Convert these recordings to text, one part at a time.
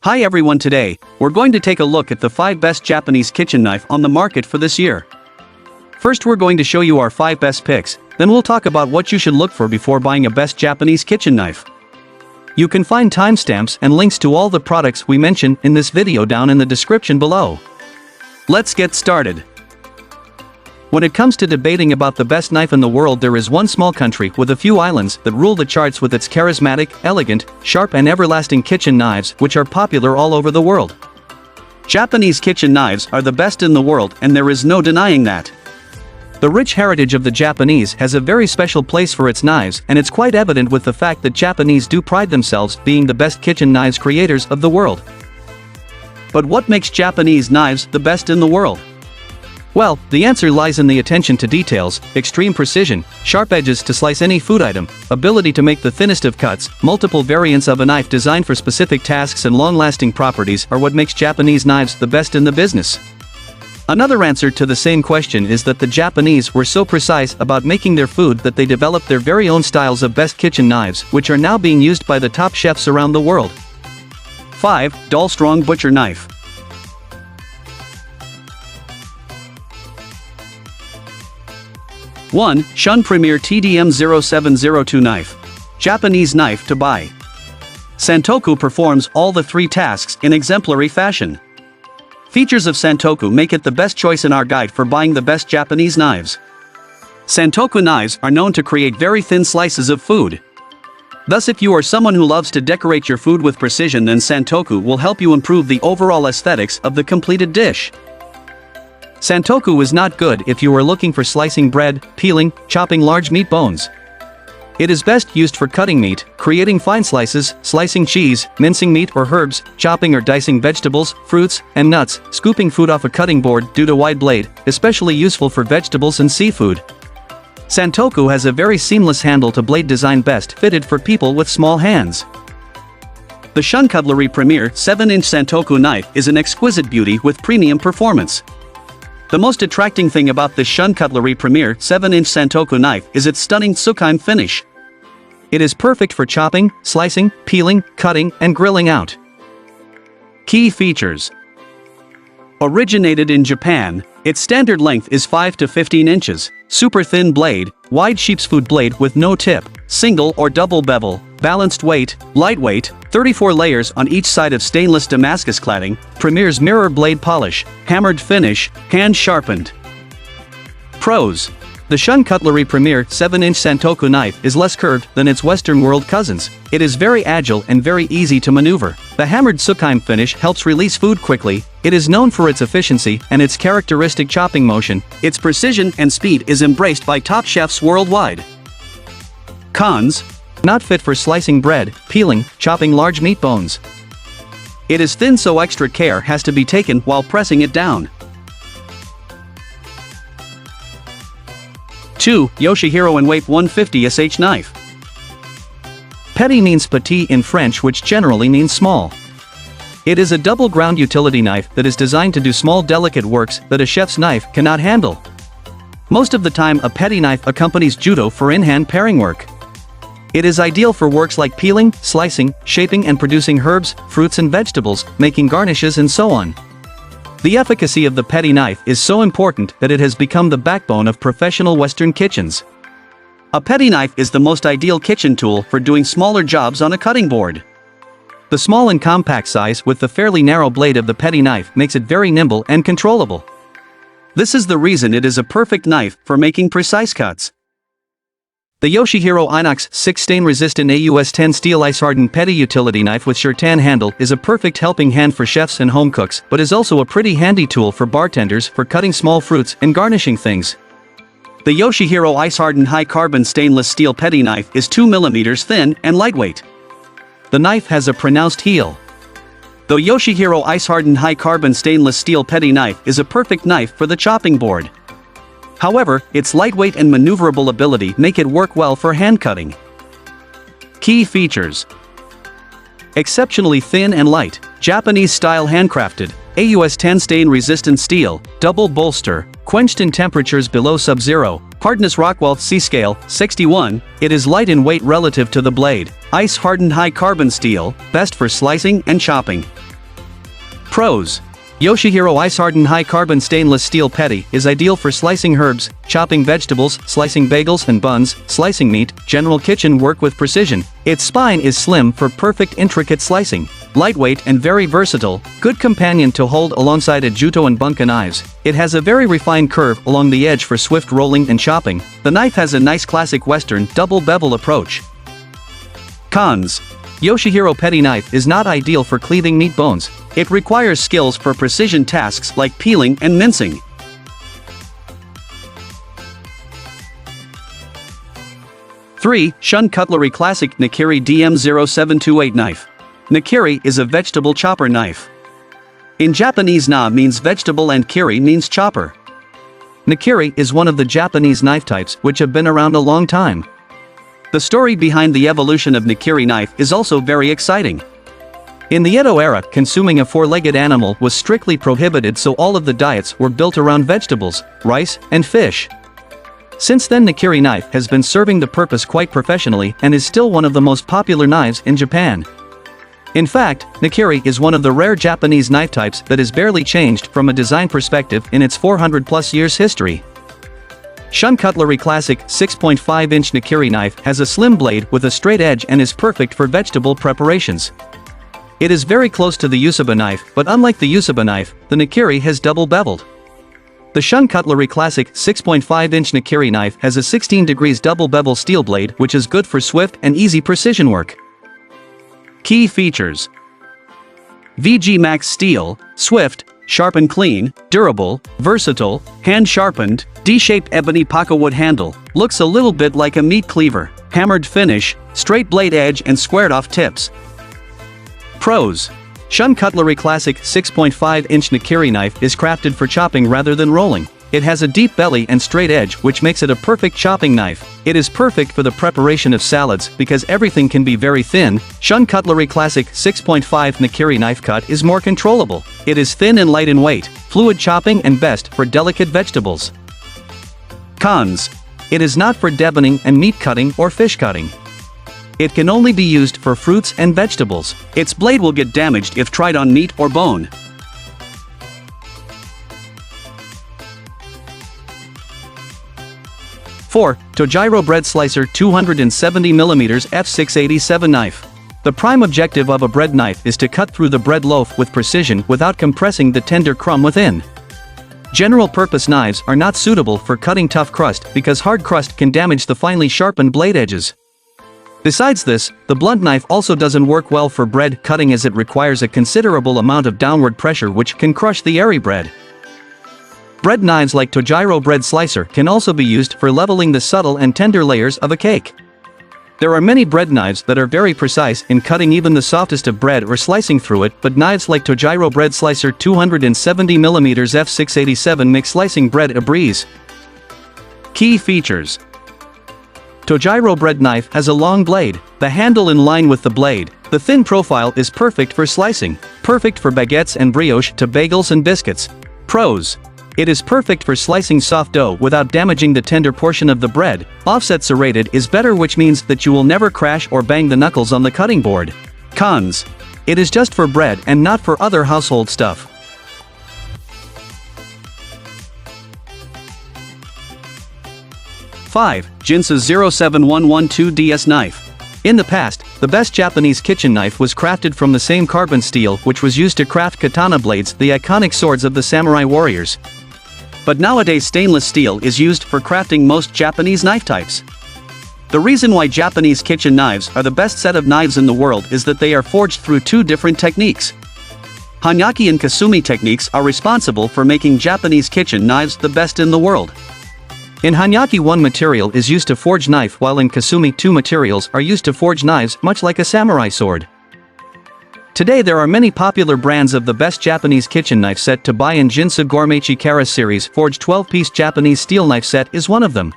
Hi everyone, today, we're going to take a look at the 5 best Japanese kitchen knife on the market for this year. First, we're going to show you our 5 best picks, then we'll talk about what you should look for before buying a best Japanese kitchen knife. You can find timestamps and links to all the products we mention in this video down in the description below. Let's get started. When it comes to debating about the best knife in the world, there is one small country with a few islands that rule the charts with its charismatic, elegant, sharp and everlasting kitchen knives which are popular all over the world. Japanese kitchen knives are the best in the world, and there is no denying that. The rich heritage of the Japanese has a very special place for its knives, and it's quite evident with the fact that Japanese do pride themselves being the best kitchen knives creators of the world. But what makes Japanese knives the best in the world? Well, the answer lies in the attention to details, extreme precision, sharp edges to slice any food item, ability to make the thinnest of cuts, multiple variants of a knife designed for specific tasks, and long-lasting properties are what makes Japanese knives the best in the business. Another answer to the same question is that the Japanese were so precise about making their food that they developed their very own styles of best kitchen knives, which are now being used by the top chefs around the world. 5. Dull Strong Butcher Knife. (1) Shun Premier TDM0702 Knife. Japanese knife to buy. Santoku performs all the 3 tasks in exemplary fashion. Features of Santoku make it the best choice in our guide for buying the best Japanese knives. Santoku knives are known to create very thin slices of food. Thus, if you are someone who loves to decorate your food with precision, then Santoku will help you improve the overall aesthetics of the completed dish. Santoku is not good if you are looking for slicing bread, peeling, chopping large meat bones. It is best used for cutting meat, creating fine slices, slicing cheese, mincing meat or herbs, chopping or dicing vegetables, fruits, and nuts, scooping food off a cutting board due to wide blade, especially useful for vegetables and seafood. Santoku has a very seamless handle to blade design, best fitted for people with small hands. The Shun Cutlery Premier 7-inch Santoku knife is an exquisite beauty with premium performance. The most attracting thing about this Shun Cutlery Premier 7-inch Santoku knife is its stunning tsukaime finish. It is perfect for chopping, slicing, peeling, cutting, and grilling out. Key features. Originated in Japan, its standard length is 5 to 15 inches, super thin blade, wide sheepsfoot blade with no tip, single or double bevel, balanced weight, lightweight, 34 layers on each side of stainless Damascus cladding, Premier's mirror blade polish, hammered finish, hand sharpened. Pros. The Shun Cutlery Premier 7-inch Santoku knife is less curved than its Western world cousins. It is very agile and very easy to maneuver. The hammered tsukaime finish helps release food quickly. It is known for its efficiency and its characteristic chopping motion. Its precision and speed is embraced by top chefs worldwide. Cons. Not fit for slicing bread, peeling, chopping large meat bones. It is thin, so extra care has to be taken while pressing it down. 2. Yoshihiro and Wape 150 SH Knife. Petit means petit in French, which generally means small. It is a double ground utility knife that is designed to do small delicate works that a chef's knife cannot handle. Most of the time, a petit knife accompanies judo for in-hand paring work. It is ideal for works like peeling, slicing, shaping and producing herbs, fruits and vegetables, making garnishes and so on. The efficacy of the petit knife is so important that it has become the backbone of professional Western kitchens. A petit knife is the most ideal kitchen tool for doing smaller jobs on a cutting board. The small and compact size with the fairly narrow blade of the petit knife makes it very nimble and controllable. This is the reason it is a perfect knife for making precise cuts. The Yoshihiro Inox 6 stain-resistant AUS-10 steel ice-hardened petit utility knife with Shirtan handle is a perfect helping hand for chefs and home cooks, but is also a pretty handy tool for bartenders for cutting small fruits and garnishing things. The Yoshihiro ice-hardened high-carbon stainless steel petit knife is 2 mm thin and lightweight. The knife has a pronounced heel. The Yoshihiro ice-hardened high-carbon stainless steel petit knife is a perfect knife for the chopping board. However, its lightweight and maneuverable ability make it work well for hand cutting. Key features. Exceptionally thin and light, Japanese-style handcrafted, AUS-10 stain-resistant steel, double bolster, quenched in temperatures below sub-zero, hardness Rockwell C-scale, 61, it is light in weight relative to the blade, ice-hardened high-carbon steel, best for slicing and chopping. Pros. Yoshihiro Ice Hardened High Carbon Stainless Steel Petty is ideal for slicing herbs, chopping vegetables, slicing bagels and buns, slicing meat, general kitchen work with precision. Its spine is slim for perfect intricate slicing. Lightweight and very versatile, good companion to hold alongside a juto and bunka knives. It has a very refined curve along the edge for swift rolling and chopping. The knife has a nice classic Western double bevel approach. Cons. Yoshihiro Petty Knife is not ideal for cleaving meat bones. It requires skills for precision tasks like peeling and mincing. Three, Shun Cutlery Classic Nakiri DM0728 Knife. Nakiri is a vegetable chopper knife. In Japanese, na means vegetable and kiri means chopper. Nakiri is one of the Japanese knife types which have been around a long time. The story behind the evolution of Nakiri knife is also very exciting. In the Edo era, consuming a four-legged animal was strictly prohibited, so all of the diets were built around vegetables, rice, and fish. Since then, Nakiri knife has been serving the purpose quite professionally and is still one of the most popular knives in Japan. In fact, Nakiri is one of the rare Japanese knife types that is barely changed from a design perspective in its 400+ years history. Shun Cutlery Classic 6.5-inch Nakiri knife has a slim blade with a straight edge and is perfect for vegetable preparations. It is very close to the Usaba knife, but unlike the Usaba knife, the Nakiri has double beveled. The Shun Cutlery Classic 6.5-inch Nakiri knife has a 16 degrees double bevel steel blade which is good for swift and easy precision work. Key features: VG Max steel, swift, sharp and clean, durable, versatile, hand-sharpened, D-shaped ebony paka wood handle, looks a little bit like a meat cleaver, hammered finish, straight blade edge and squared-off tips. Pros. Shun Cutlery Classic 6.5-inch Nakiri knife is crafted for chopping rather than rolling. It has a deep belly and straight edge which makes it a perfect chopping knife. It is perfect for the preparation of salads because everything can be very thin. Shun Cutlery Classic 6.5 Nakiri knife cut is more controllable. It is thin and light in weight, fluid chopping and best for delicate vegetables. Cons. It is not for deboning and meat cutting or fish cutting. It can only be used for fruits and vegetables. Its blade will get damaged if tried on meat or bone. 4. Tojiro Bread Slicer 270mm f687 Knife. The prime objective of a bread knife is to cut through the bread loaf with precision without compressing the tender crumb within. General-purpose knives are not suitable for cutting tough crust because hard crust can damage the finely sharpened blade edges. Besides this, the blunt knife also doesn't work well for bread cutting as it requires a considerable amount of downward pressure which can crush the airy bread. Bread knives like Tojiro Bread Slicer can also be used for leveling the subtle and tender layers of a cake. There are many bread knives that are very precise in cutting even the softest of bread or slicing through it, but knives like Tojiro Bread Slicer 270mm f687 make slicing bread a breeze. Key features: Tojiro Bread Knife has a long blade, the handle in line with the blade. The thin profile is perfect for slicing, perfect for baguettes and brioche to bagels and biscuits. Pros. It is perfect for slicing soft dough without damaging the tender portion of the bread. Offset serrated is better, which means that you will never crash or bang the knuckles on the cutting board. Cons. It is just for bread and not for other household stuff. Five. Jinsa 07112DS Knife. In the past, the best Japanese kitchen knife was crafted from the same carbon steel which was used to craft katana blades, the iconic swords of the samurai warriors. But nowadays stainless steel is used for crafting most Japanese knife types. The reason why Japanese kitchen knives are the best set of knives in the world is that they are forged through two different techniques. Hanyaki and Kasumi techniques are responsible for making Japanese kitchen knives the best in the world. In Hanyaki, one material is used to forge knife, while in Kasumi two materials are used to forge knives, much like a samurai sword. Today there are many popular brands of the best Japanese kitchen knife set to buy, and Jinsa Gourmet Chikara series forged 12-piece Japanese steel knife set is one of them.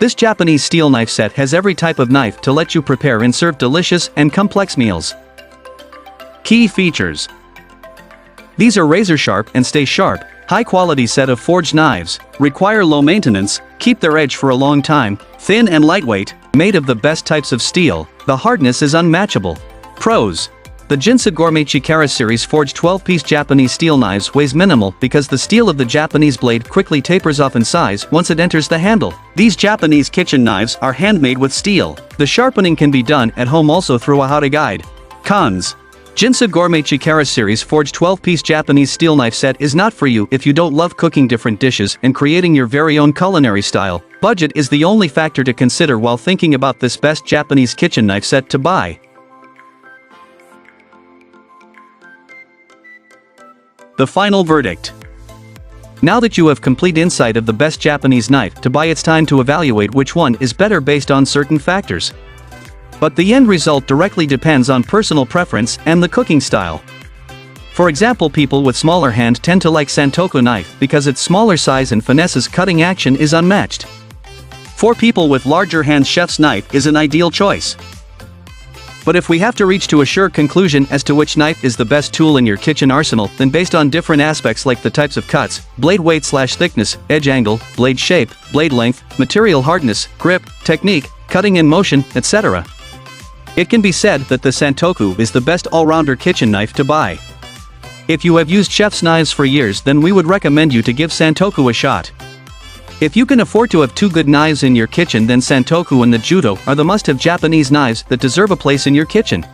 This Japanese steel knife set has every type of knife to let you prepare and serve delicious and complex meals. Key features: these are razor sharp and stay sharp, high-quality set of forged knives, require low maintenance, keep their edge for a long time, thin and lightweight, made of the best types of steel, the hardness is unmatchable. Pros. The Jinsa Gourmet Chikara series forged 12-piece Japanese steel knives weighs minimal because the steel of the Japanese blade quickly tapers off in size once it enters the handle. These Japanese kitchen knives are handmade with steel. The sharpening can be done at home also through a how-to guide. Cons. Jinsa Gourmet Chikara series forged 12-piece Japanese steel knife set is not for you if you don't love cooking different dishes and creating your very own culinary style. Budget is the only factor to consider while thinking about this best Japanese kitchen knife set to buy. The final verdict. Now that you have complete insight of the best Japanese knife to buy, it's time to evaluate which one is better based on certain factors. But the end result directly depends on personal preference and the cooking style. For example, people with smaller hand tend to like Santoku knife because its smaller size and finesse's cutting action is unmatched. For people with larger hands, chef's knife is an ideal choice. But if we have to reach to a sure conclusion as to which knife is the best tool in your kitchen arsenal, then based on different aspects like the types of cuts, blade weight/thickness, edge angle, blade shape, blade length, material hardness, grip, technique, cutting in motion, etc., it can be said that the Santoku is the best all-rounder kitchen knife to buy. If you have used chef's knives for years, then we would recommend you to give Santoku a shot. If you can afford to have two good knives in your kitchen, then Santoku and the Judo are the must-have Japanese knives that deserve a place in your kitchen.